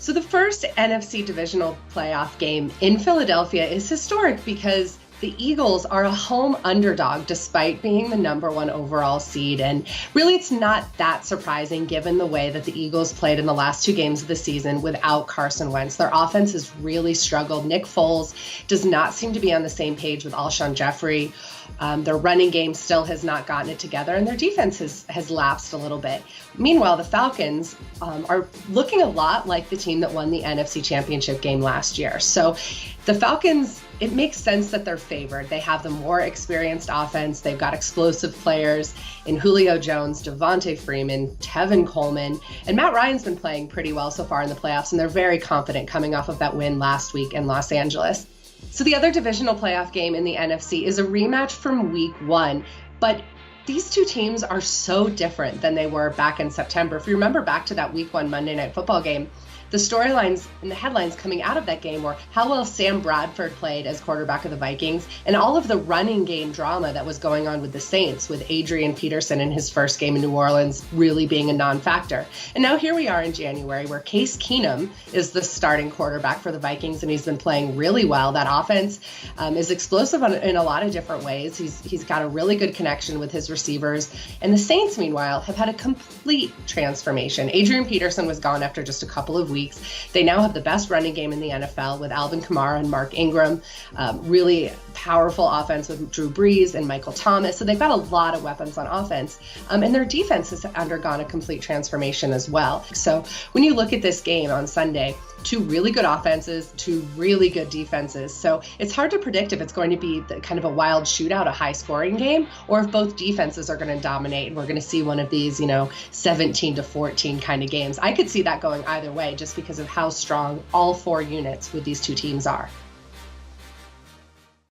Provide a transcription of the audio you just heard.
So the first NFC divisional playoff game in Philadelphia is historic because the Eagles are a home underdog despite being the number one overall seed. And really, it's not that surprising given the way that the Eagles played in the last two games of the season without Carson Wentz. Their offense has really struggled. Nick Foles does not seem to be on the same page with Alshon Jeffrey. Their running game still has not gotten it together, and their defense has lapsed a little bit. Meanwhile, the Falcons are looking a lot like the team that won the NFC Championship game last year. So the Falcons, it makes sense that they're favored. They have the more experienced offense. They've got explosive players in Julio Jones, Devontae Freeman, Tevin Coleman, and Matt Ryan's been playing pretty well so far in the playoffs, and they're very confident coming off of that win last week in Los Angeles. So the other divisional playoff game in the NFC is a rematch from week one, but these two teams are so different than they were back in September. If you remember back to that week one Monday Night Football game, the storylines and the headlines coming out of that game were how well Sam Bradford played as quarterback of the Vikings and all of the running game drama that was going on with the Saints, with Adrian Peterson in his first game in New Orleans really being a non-factor. And now here we are in January where Case Keenum is the starting quarterback for the Vikings, and he's been playing really well. That offense is explosive in a lot of different ways. He's got a really good connection with his receivers. And the Saints, meanwhile, have had a complete transformation. Adrian Peterson was gone after just a couple of weeks. They now have the best running game in the NFL with Alvin Kamara and Mark Ingram, really powerful offense with Drew Brees and Michael Thomas. So they've got a lot of weapons on offense, and their defense has undergone a complete transformation as well. So when you look at this game on Sunday, two really good offenses, two really good defenses. So it's hard to predict if it's going to be kind of a wild shootout, a high scoring game, or if both defenses are going to dominate and we're going to see one of these, 17-14 kind of games. I could see that going either way just because of how strong all four units with these two teams are.